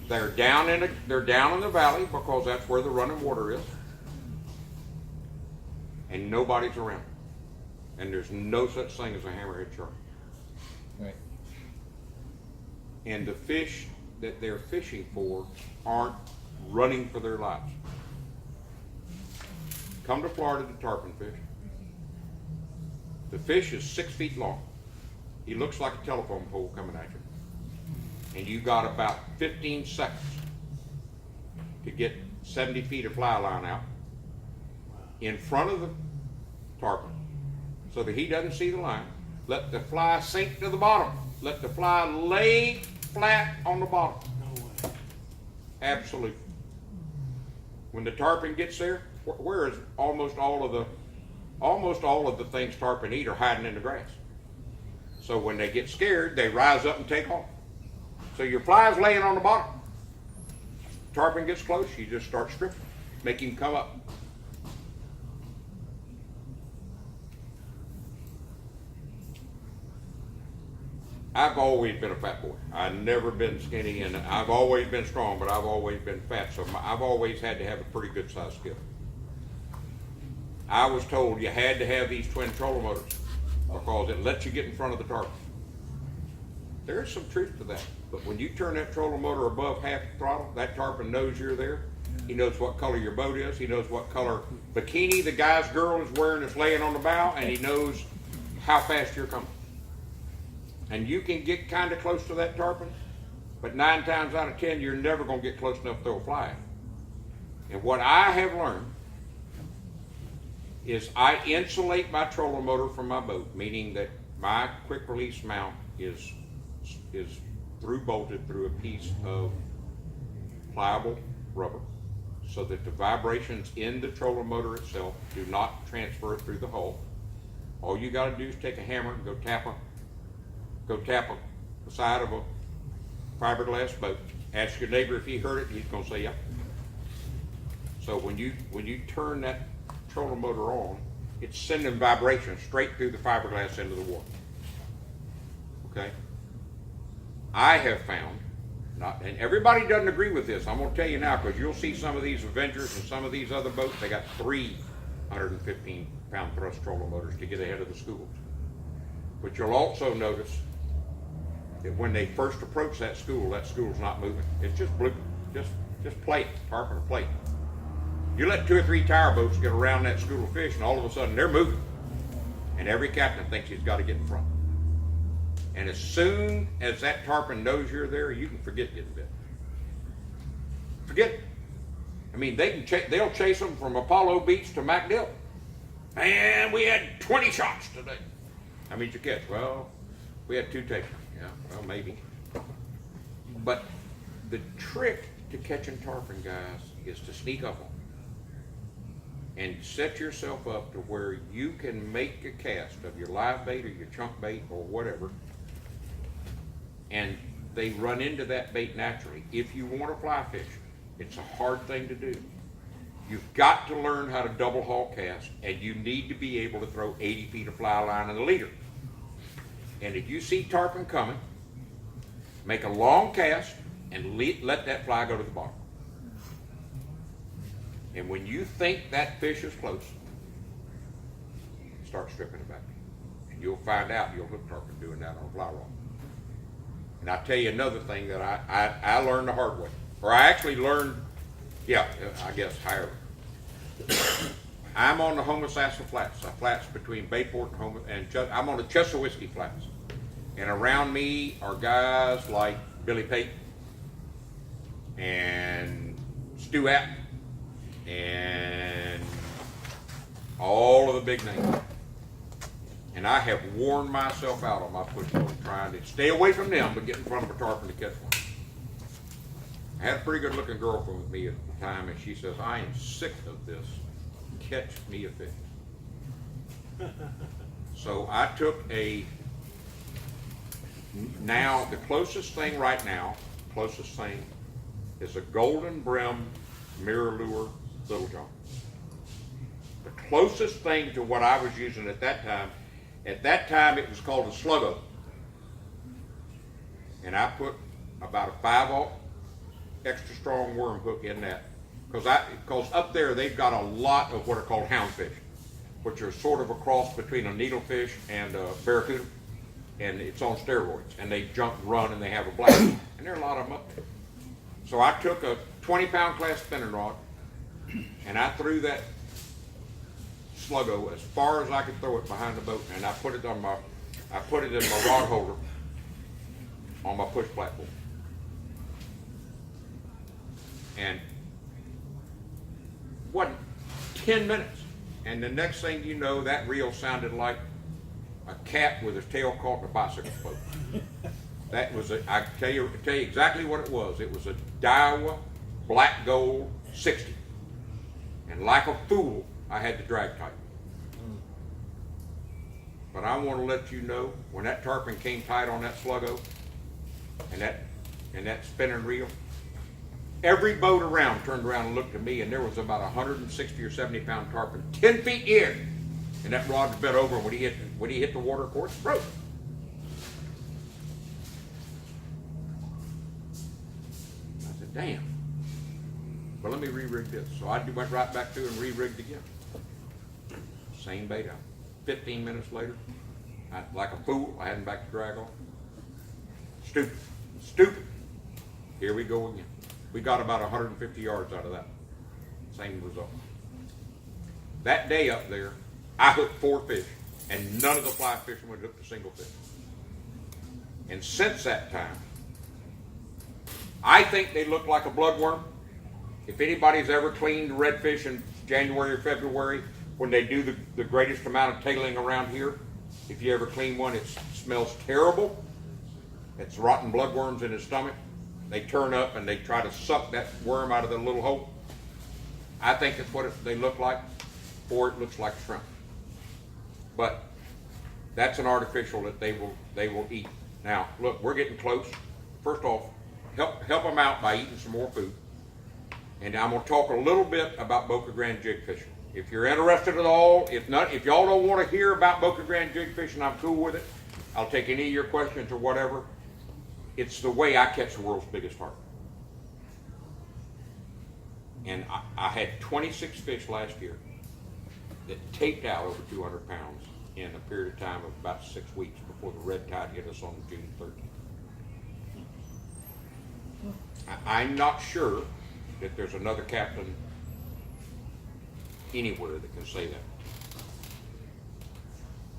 They're down in the valley because that's where the running water is, and nobody's around. And there's no such thing as a hammerhead shark. Right. And the fish that they're fishing for aren't running for their lives. Come to Florida to tarpon fish. The fish is 6 feet long. He looks like a telephone pole coming at you. And you got about 15 seconds to get 70 feet of fly line out in front of the tarpon so that he doesn't see the line. Let the fly sink to the bottom. Let the fly lay flat on the bottom. No way. Absolutely. When the tarpon gets there, where is almost all of the things tarpon eat are hiding in the grass. So when they get scared, they rise up and take off. So your fly's laying on the bottom. Tarpon gets close, you just start stripping, make him come up. I've always been a fat boy. I've never been skinny, and I've always been strong, but I've always been fat, so I've always had to have a pretty good sized skill. I was told you had to have these twin trolling motors because it lets you get in front of the tarpon. There's some truth to that, but when you turn that trolling motor above half the throttle, that tarpon knows you're there. He knows what color your boat is. He knows what color bikini the guy's girl is wearing that's laying on the bow, and he knows how fast you're coming. And you can get kind of close to that tarpon, but 9 times out of 10, you're never going to get close enough to throw a fly at. And what I have learned is I insulate my trolling motor from my boat, meaning that my quick release mount is through bolted through a piece of pliable rubber so that the vibrations in the trolling motor itself do not transfer through the hull. All you got to do is take a hammer and go tap the side of a fiberglass boat. Ask your neighbor if he heard it, he's going to say yeah. So when you turn that trolling motor on, it's sending vibrations straight through the fiberglass into the water. Okay? I have found, and everybody doesn't agree with this, I'm going to tell you now, because you'll see some of these Avengers and some of these other boats, they got 315-pound thrust trolling motors to get ahead of the schools. But you'll also notice that when they first approach that school's not moving. It's just blue, just plate, tarpon or plate. You let 2 or 3 tower boats get around that school of fish, and all of a sudden they're moving. And every captain thinks he's got to get in front. And as soon as that tarpon knows you're there, you can forget getting bit. Forget it. I mean, they'll chase them from Apollo Beach to MacDill. Man, we had 20 shots today. How many did you catch? Well, we had 2 takers. Yeah, well, maybe. But the trick to catching tarpon, guys, is to sneak up on them and set yourself up to where you can make a cast of your live bait or your chunk bait or whatever, and they run into that bait naturally. If you want to fly fish, it's a hard thing to do. You've got to learn how to double haul cast, and you need to be able to throw 80 feet of fly line in the leader. And if you see tarpon coming, make a long cast and let that fly go to the bottom. And when you think that fish is close, start stripping it back. And you'll find out you'll hook tarpon doing that on a fly rod. And I'll tell you another thing that I learned the hard way. Or I actually learned, I guess, higher. I'm on the Homosassa Flats. The flats between Bayport and I'm on the Chesapeake Flats. And around me are guys like Billy Pate and Stu App and all of the big names. And I have worn myself out on my push boat trying to stay away from them but get in front of a tarpon to catch one. I had a pretty good looking girlfriend with me at the time, and she says, I am sick of this. Catch me a fish. So I took now the closest thing right now, is a golden brim mirror lure Little John. The closest thing to what I was using at that time it was called a sluggo. And I put about a 5/0 extra strong worm hook in that, because up there they've got a lot of what are called houndfish, which are sort of a cross between a needlefish and a barracuda, and it's on steroids, and they jump and run and they have a blast, and there are a lot of them up there. So I took a 20-pound class spinning rod and I threw that sluggo as far as I could throw it behind the boat, and I put it in my rod holder on my push platform. And what, 10 minutes, and the next thing you know, that reel sounded like a cat with his tail caught in a bicycle spoke. That was I tell you exactly what it was. It was a Daiwa black gold 60, and like a fool, I had to drag tight. But I want to let you know, when that tarpon came tight on that sluggo and that spinning reel, every boat around turned around and looked at me, and there was about 160 or 70 pound tarpon 10 feet in, and that rod was bent over, and when he hit the water course, it broke. I said, damn. Well, let me re-rig this. So I went right back through and re-rigged again. Same bait out. 15 minutes later, like a fool, I had him back to drag on. Stupid. Here we go again. We got about 150 yards out of that. Same result. That day up there, I hooked 4 fish, and none of the fly fishermen hooked a single fish. And since that time, I think they look like a bloodworm. If anybody's ever cleaned redfish in January or February, when they do the greatest amount of tailing around here, if you ever clean one, it smells terrible. It's rotten bloodworms in his stomach. They turn up and they try to suck that worm out of the little hole. I think that's what they look like, or it looks like shrimp. But that's an artificial that they will eat. Now, look, we're getting close. First off, help them out by eating some more food. And I'm going to talk a little bit about Boca Grande jig fishing. If you're interested at all, if y'all don't want to hear about Boca Grande jig fishing, I'm cool with it. I'll take any of your questions or whatever. It's the way I catch the world's biggest tarpon. And I had 26 fish last year that taped out over 200 pounds in a period of time of about 6 weeks before the red tide hit us on June 13th. I'm not sure that there's another captain anywhere that can say that.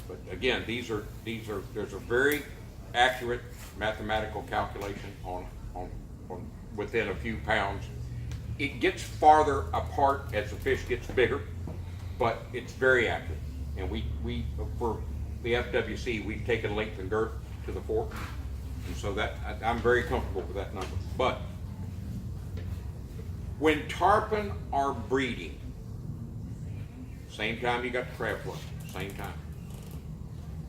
But again, there's a very accurate mathematical calculation on within a few pounds. It gets farther apart as the fish gets bigger, but it's very accurate. And we for the FWC, we've taken length and girth to the fork, and so that I'm very comfortable with that number. But when tarpon are breeding, same time you got the crab float, same time,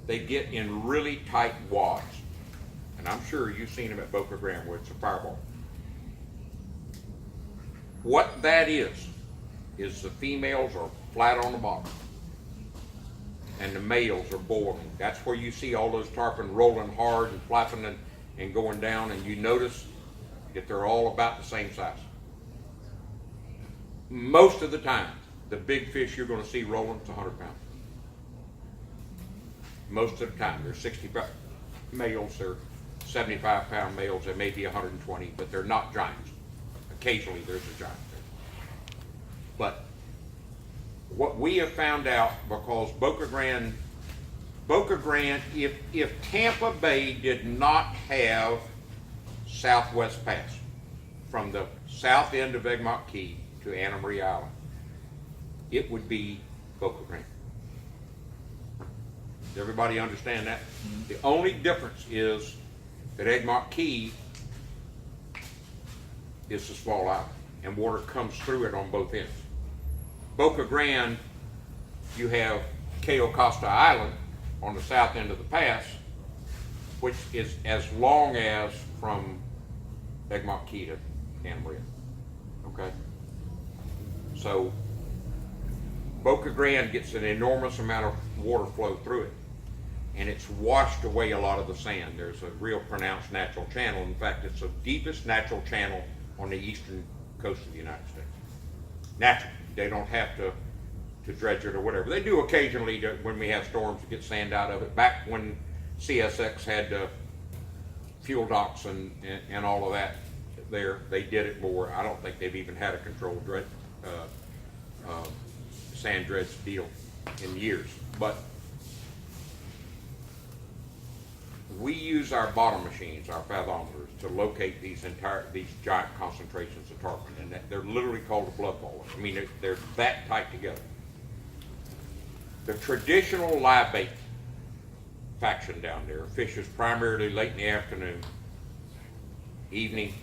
they get in really tight wads. And I'm sure you've seen them at Boca Grande where it's a fireball. What that is the females are flat on the bottom and the males are boiling. That's where you see all those tarpon rolling hard and flapping and going down, and you notice that they're all about the same size. Most of the time, the big fish you're going to see rolling is 100 pounds. Most of the time, they're 60 males, they're 75 pound males, they may be 120, but they're not giants. Occasionally there's a giant there. But what we have found out, because Boca Grande, if Tampa Bay did not have Southwest Pass from the south end of Egmont Key to Anna Maria Island, it would be Boca Grande. Does everybody understand that? Mm-hmm. The only difference is that Egmont Key is a small island and water comes through it on both ends. Boca Grande, you have Cayo Costa Island on the south end of the pass, which is as long as from Egmont Key to Anna Maria. Okay? So Boca Grande gets an enormous amount of water flow through it, and it's washed away a lot of the sand. There's a real pronounced natural channel. In fact, it's the deepest natural channel on the eastern coast of the United States. Naturally, they don't have to dredge it or whatever. They do occasionally when we have storms to get sand out of it. Back when CSX had fuel docks and all of that there, they did it more. I don't think they've even had a controlled sand dredge deal in years. But we use our bottom machines, our fathometers, to locate these giant concentrations of tarpon, and they're literally called a blood ballers. I mean, they're that tight together. The traditional live bait faction down there fishes primarily late in the afternoon, evening,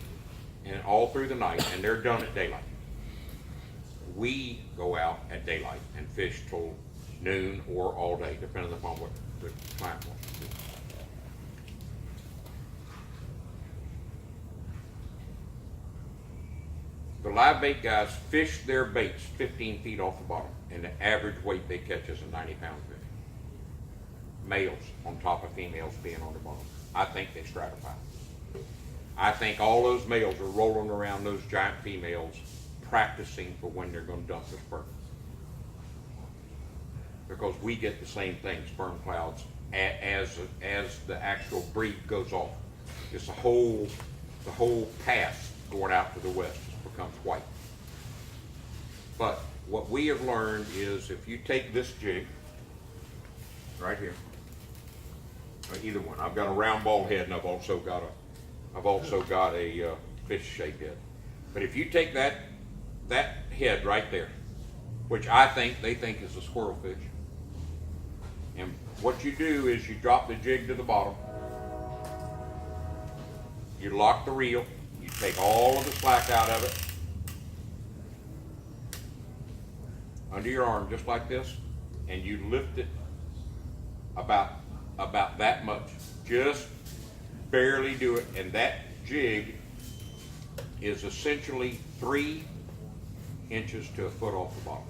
and all through the night, and they're done at daylight. We go out at daylight and fish till noon or all day, depending upon what the client wants to do. The live bait guys fish their baits 15 feet off the bottom, and the average weight they catch is a 90-pound fish. Males on top of females being on the bottom. I think they stratify. I think all those males are rolling around those giant females practicing for when they're going to dump the sperm. Because we get the same thing, sperm clouds, as the actual breed goes off. It's the whole path going out to the west becomes white. But what we have learned is if you take this jig right here, or either one, I've got a round ball head and I've also got a fish shaped head. But if you take that head right there, which they think is a squirrel fish, and what you do is you drop the jig to the bottom, you lock the reel, you take all of the slack out of it, under your arm just like this, and you lift it about that much, just barely do it, and that jig is essentially 3 inches to a foot off the bottom,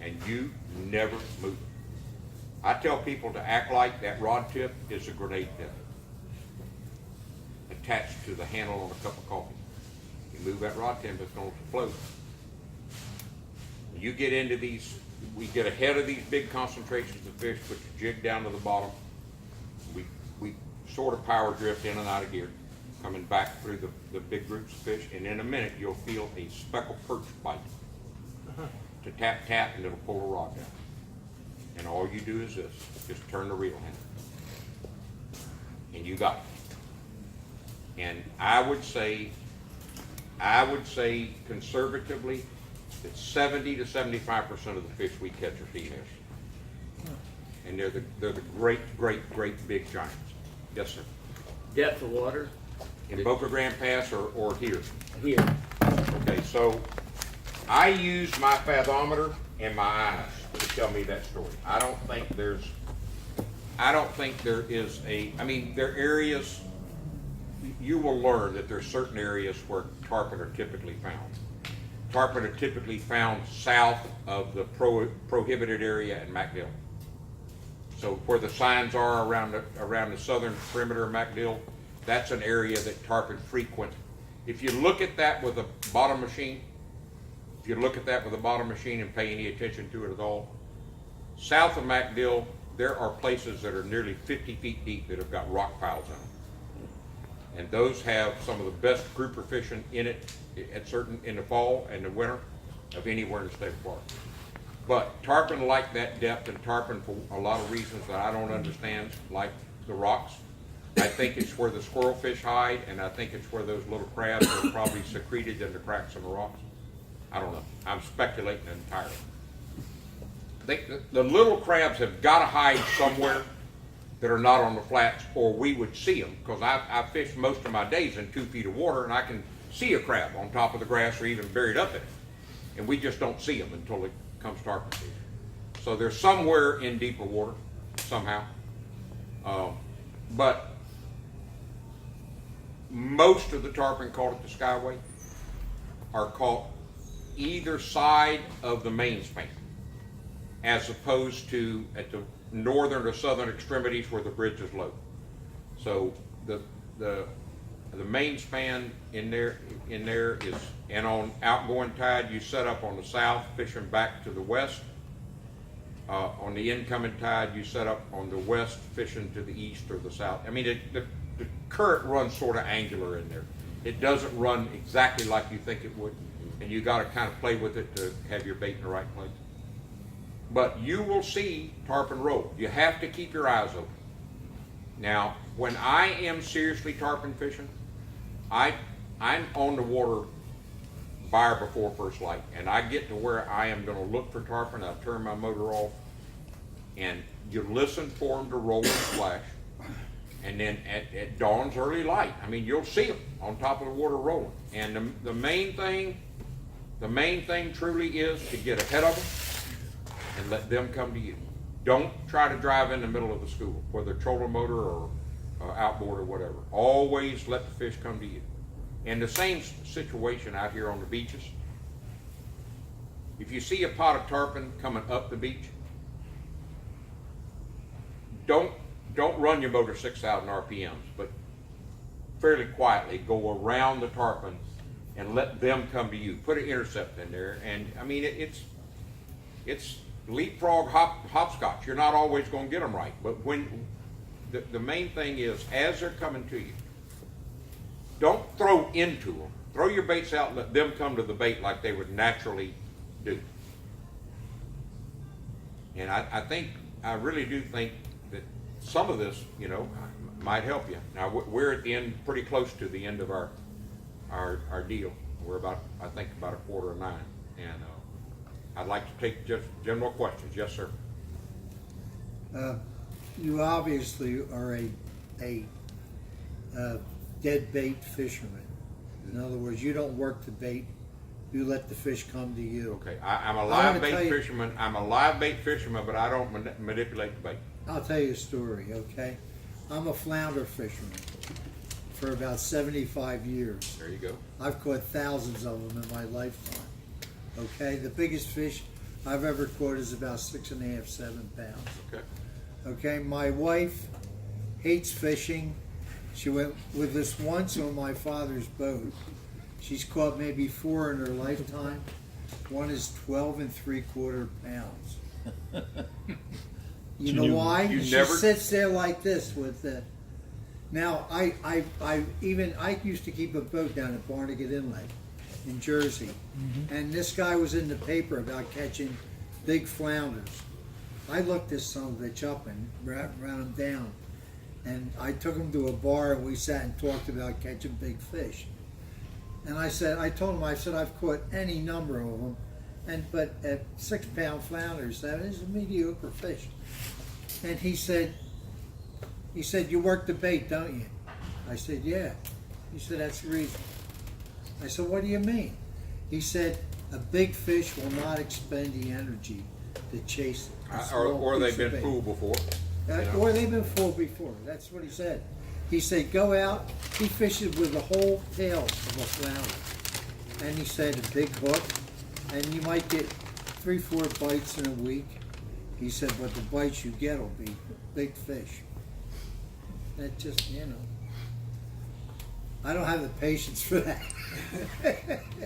and you never move it. I tell people to act like that rod tip is a grenade tip attached to the handle on a cup of coffee. You move that rod tip, it's going to float. You get into these, we get ahead of these big concentrations of fish, put your jig down to the bottom. We sort of power drift in and out of gear, coming back through the big groups of fish, and in a minute you'll feel a speckled perch bite. To tap, tap, and it'll pull the rod down. And all you do is this, just turn the reel handle. And you got it. And I would say conservatively that 70 to 75% of the fish we catch are females. And they're the great big giants. Yes, sir. Depth of water? In Boca Grande Pass or here? Here. Okay, so I use my fathometer and my eyes to tell me that story. I don't think there is I mean, there are areas, you will learn that there are certain areas where tarpon are typically found. Tarpon are typically found south of the prohibited area in MacDill. So where the signs are around the southern perimeter of MacDill, that's an area that tarpon frequent. If you look at that with a bottom machine, and pay any attention to it at all, south of MacDill, there are places that are nearly 50 feet deep that have got rock piles in them. And those have some of the best grouper fishing in it in the fall and the winter of anywhere in the state of Florida. But tarpon like that depth, and tarpon for a lot of reasons that I don't understand, like the rocks. I think it's where the squirrel fish hide, and I think it's where those little crabs are probably secreted in the cracks in the rocks. I don't know. I'm speculating entirely. I think the little crabs have got to hide somewhere that are not on the flats, or we would see them, because I fish most of my days in 2 feet of water, and I can see a crab on top of the grass or even buried up in it. And we just don't see them until it comes tarpon season. So they're somewhere in deeper water, somehow. But most of the tarpon caught at the Skyway are caught either side of the main span, as opposed to at the northern or southern extremities where the bridge is low. So the the main span in there is, and on outgoing tide, you set up on the south, fishing back to the west. On the incoming tide, you set up on the west, fishing to the east or the south. I mean, the current runs sort of angular in there. It doesn't run exactly like you think it would, and you got to kind of play with it to have your bait in the right place. But you will see tarpon roll. You have to keep your eyes open. Now, when I am seriously tarpon fishing, I'm on the water by or before first light, and I get to where I am going to look for tarpon. I turn my motor off, and you listen for them to roll and splash. And then at dawn's early light, I mean, you'll see them on top of the water rolling. And the main thing truly is to get ahead of them and let them come to you. Don't try to drive in the middle of the school, whether trolling motor or outboard or whatever. Always let the fish come to you. And the same situation out here on the beaches. If you see a pot of tarpon coming up the beach, don't run your motor 6,000 RPMs, but fairly quietly go around the tarpon and let them come to you. Put an intercept in there, and I mean it's leapfrog hopscotch. You're not always going to get them right, but when the main thing is, as they're coming to you, don't throw into them. Throw your baits out and let them come to the bait like they would naturally do. And I really do think that some of this, might help you. Now, we're at the end, pretty close to the end of our deal. We're about a 8:45, and I'd like to take just general questions. Yes, sir. You obviously are a dead bait fisherman. In other words, you don't work the bait; you let the fish come to you. Okay, I'm a live bait fisherman. I'm a live bait fisherman, but I don't manipulate the bait. I'll tell you a story. Okay, I'm a flounder fisherman for about 75 years. There you go. I've caught thousands of them in my lifetime. Okay, the biggest fish I've ever caught is about 6.5, 7 pounds. Okay. Okay, my wife hates fishing. She went with us once on my father's boat. She's caught maybe 4 in her lifetime. One is 12 3/4 pounds. You know why? She sits there like this with the. Now I used to keep a boat down at Barnegat Inlet in Jersey, and this guy was in the paper about catching big flounders. I looked this son of a bitch up and ran him down, and I took him to a bar and we sat and talked about catching big fish. And I told him I've caught any number of them, but at 6-pound flounders, that is a mediocre fish. And he said, you work the bait, don't you? I said, yeah. He said, that's the reason. I said, what do you mean? He said, a big fish will not expend the energy to chase it. Or they've been fooled before. Or they've been fooled before. That's what he said. He said, go out. He fishes with the whole tail of a flounder. And he said, a big hook. And you might get 3-4 bites in a week. He said, but the bites you get will be big fish. That just, I don't have the patience for that.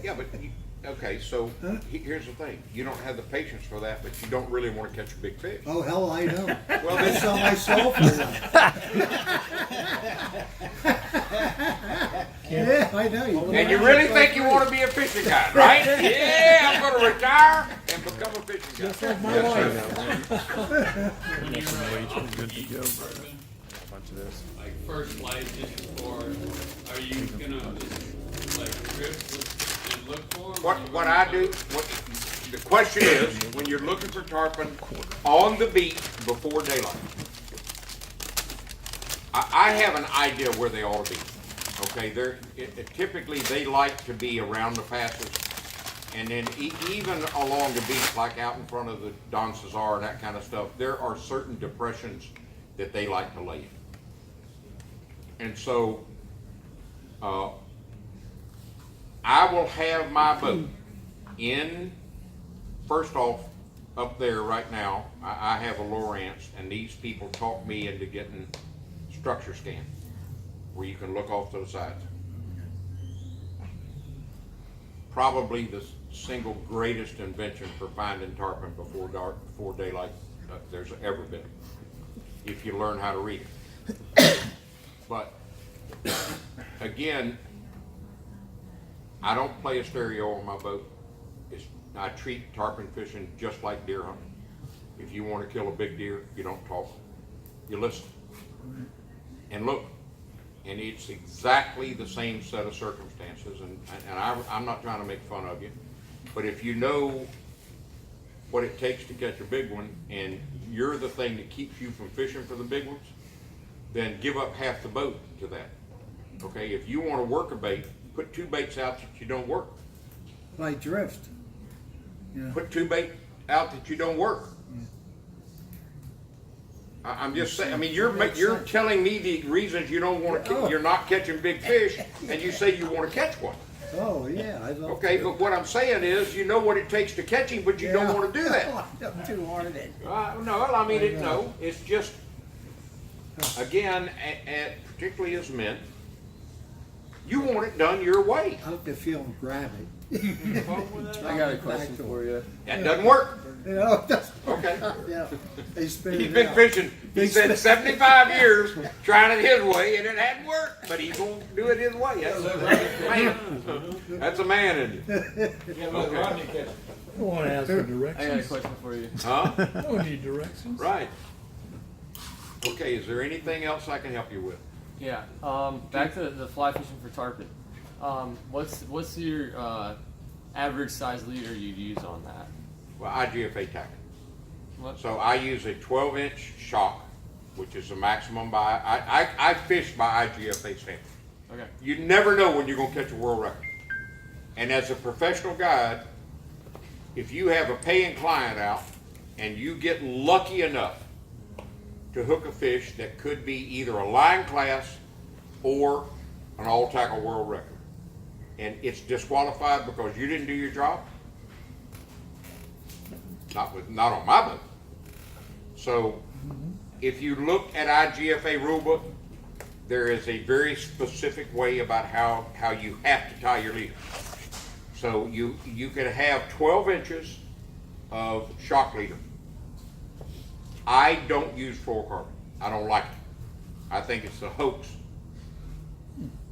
Yeah, but okay, so here's the thing. You don't have the patience for that, but you don't really want to catch a big fish. Oh, hell, I don't. Well, I sell my soul for that. Yeah, I know. And you really think you want to be a fishing guy, right? Yeah, I'm going to retire and become a fishing guy. Just like my wife. Good to go, brother. A bunch of this. Like first light fishing for, are you gonna just like drift and look for them? What I do, the question is, when you're looking for tarpon on the beach before daylight, I have an idea where they ought to be. Okay, typically they like to be around the passes, and then even along the beach, like out in front of the Don Cesar and that kind of stuff, there are certain depressions that they like to lay in. And so, I will have my boat in, first off, up there right now, I have a Lowrance, and these people talk me into getting structure scan, where you can look off to the sides. probably the single greatest invention for finding tarpon before dark, before daylight there's ever been, if you learn how to read it. But again, I don't play a stereo on my boat. I treat tarpon fishing just like deer hunting. If you want to kill a big deer, you don't talk, you listen and look. And it's exactly the same set of circumstances, and I'm not trying to make fun of you, but if you know what it takes to catch a big one, and you're the thing that keeps you from fishing for the big ones, then give up half the boat to that. Okay, if you want to work a bait, put 2 baits out that you don't work. Like drift. Yeah. Put 2 bait out that you don't work. I'm just saying. I mean, you're telling me the reasons you don't want to. You're not catching big fish, and you say you want to catch one. Oh yeah, I love. Okay, but what I'm saying is, you know what it takes to catch him, but you don't want to do that. I'm too hard at it. No, I mean, no. It's just, again, particularly as men, you want it done your way. I hope they feel him grab it. I got a question for you. That doesn't work. You know, that's, Okay. yeah. They spin He's it been out. fishing. He said 75 years trying it his way, and it hadn't worked. But he's gonna do it his way. That's a man. That's a man in you. Okay. I want to ask for I got a directions. question for you. Huh? I don't need directions. Right. Okay. Is there anything else I can help you with? Yeah. Back to the fly fishing for tarpon. What's your average size leader you'd use on that? Well, IGFA tackle. What? So I use a 12-inch shock, which is the maximum by. I fish by IGFA standard. Okay. You never know when you're going to catch a world record. And as a professional guide, if you have a paying client out and you get lucky enough to hook a fish that could be either a line class or an all tackle world record, and it's disqualified because you didn't do your job, not on my boat. So if you look at IGFA rulebook, there is a very specific way about how you have to tie your leader. So you could have 12 inches of shock leader. I don't use fluorocarbon. I don't like it. I think it's a hoax.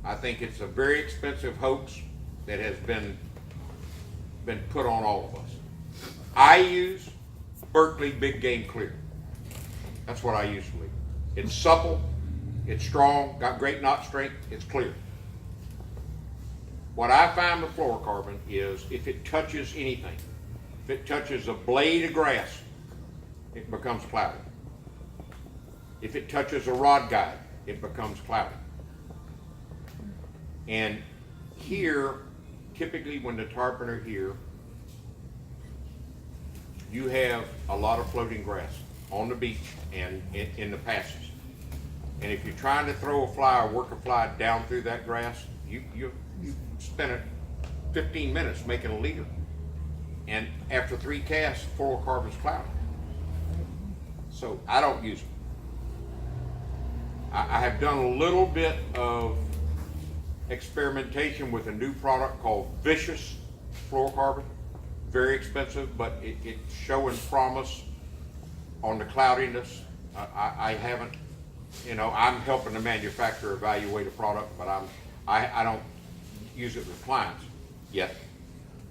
I think it's a very expensive hoax that has been put on all of us. I use Berkeley Big Game Clear. That's what I use for leader. It's supple, it's strong, got great knot strength, it's clear. What I find with fluorocarbon is if it touches anything, if it touches a blade of grass, it becomes cloudy. If it touches a rod guide, it becomes cloudy. And here, typically when the tarpon are here, you have a lot of floating grass on the beach and in the passes. And if you're trying to throw a fly or work a fly down through that grass, you spend 15 minutes making a leader. And after 3 casts, fluorocarbon's cloudy. So I don't use it. I have done a little bit of experimentation with a new product called Vicious Fluorocarbon. Very expensive, but it's showing promise on the cloudiness. I haven't, I'm helping the manufacturer evaluate a product, but I don't use it with clients yet.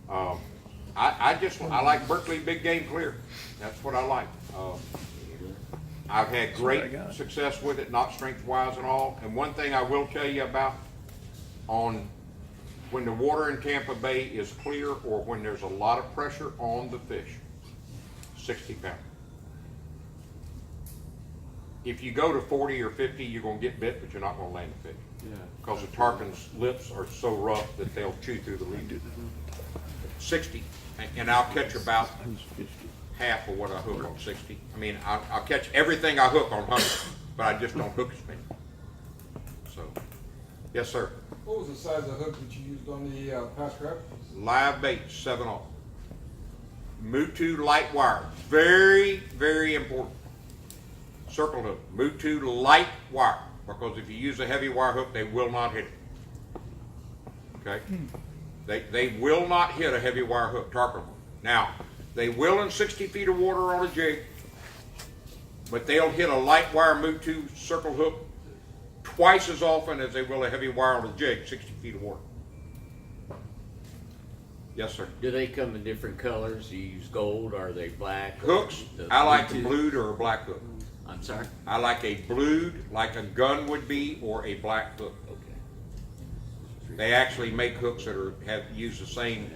I like Berkeley Big Game Clear. That's what I like. I've had great success with it, knot strength wise and all. And one thing I will tell you about when the water in Tampa Bay is clear or when there's a lot of pressure on the fish, 60 pound. If you go to 40 or 50, you're going to get bit, but you're not going to land the fish. Yeah. Because the tarpon's lips are so rough that they'll chew through the lead. 60, and I'll catch about half of what I hook on 60. I mean, I'll catch everything I hook on 100, but I just don't hook as many. So, yes, sir. What was the size of hook that you used on the past trap? Live bait, 7/0. Mutu light wire, very, very important. Circle hook, Mutu light wire, because if you use a heavy wire hook, they will not hit it. Okay? They will not hit a heavy wire hook, tarpon. Now, they will in 60 feet of water on a jig, but they'll hit a light wire Mutu circle hook twice as often as they will a heavy wire on a jig, 60 feet of water. Yes, sir. Do they come in different colors? You use gold, or are they black? Hooks, The I like a Bluetooth? blued or a black hook. I'm sorry? I like a blued, like a gun would be, or a black hook. Okay. They actually make hooks that have used the same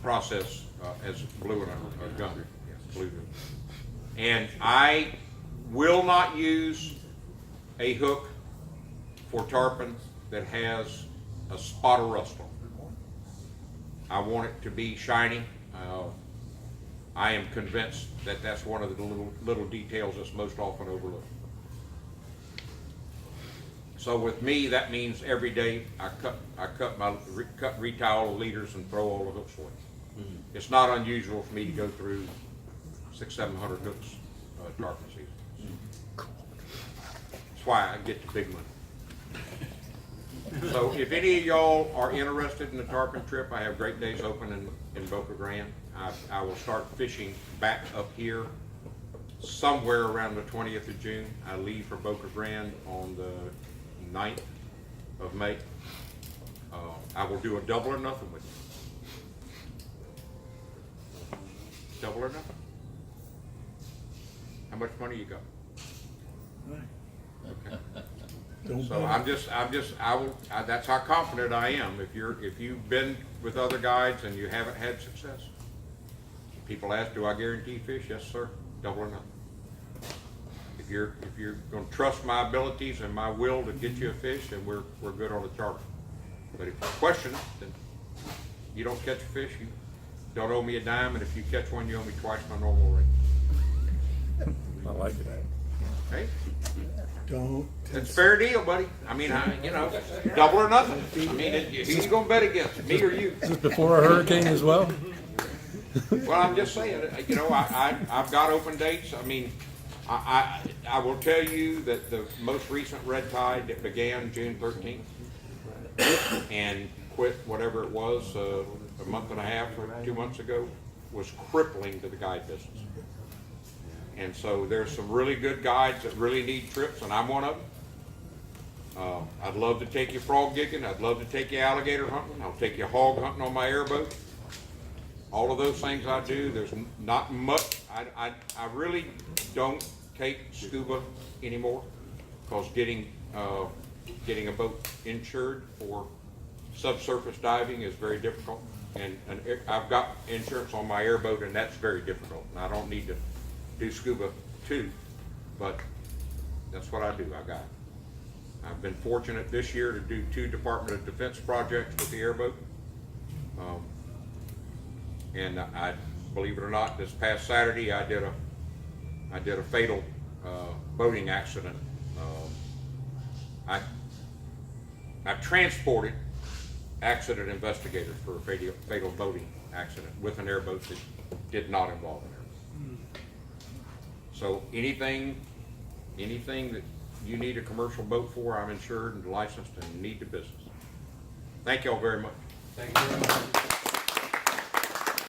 process as blue and a gun. Yes, blue. And I will not use a hook for tarpon that has a spot of rust on it. I want it to be shiny. I am convinced that that's one of the little details that's most often overlooked. So with me, that means every day I retie all the leaders and throw all the hooks away. Mm-hmm. It's not unusual for me to go through 600-700 hooks tarpon season. That's why I get the big money. So if any of y'all are interested in the tarpon trip, I have great days open in Boca Grande. I will start fishing back up here somewhere around the 20th of June. I leave for Boca Grande on the 9th of May. I will do a double or nothing with you. Double or nothing. How much money you got? Okay. Don't So panic. that's how confident I am. If you've been with other guides and you haven't had success, people ask, do I guarantee fish? Yes, sir. Double or nothing. If you're going to trust my abilities and my will to get you a fish, then we're good on the charter. But if you question it, then you don't catch a fish, you don't owe me a dime, and if you catch one, you owe me twice my normal rate. I like it. Okay? Don't. It's a fair deal, buddy. I mean, double or nothing. I mean, who you gonna bet against, me or you? Is this before a hurricane as well? Well, I'm just saying, I've got open dates. I mean, I will tell you that the most recent red tide that began June 13th and quit whatever it was a month and a half or 2 months ago was crippling to the guide business. And so there's some really good guides that really need trips, and I'm one of them. I'd love to take you frog gigging. I'd love to take you alligator hunting. I'll take you hog hunting on my airboat. All of those things I do. There's not much. I really don't take scuba anymore because getting a boat insured for subsurface diving is very difficult. And I've got insurance on my airboat, and that's very difficult. And I don't need to do scuba too, but that's what I do. I've been fortunate this year to do 2 Department of Defense projects with the airboat. And I believe it or not, this past Saturday I did a fatal boating accident. I transported accident investigators for a fatal boating accident with an airboat that did not involve an airboat. So anything that you need a commercial boat for, I'm insured and licensed and need the business. Thank y'all very much. Thank you very much.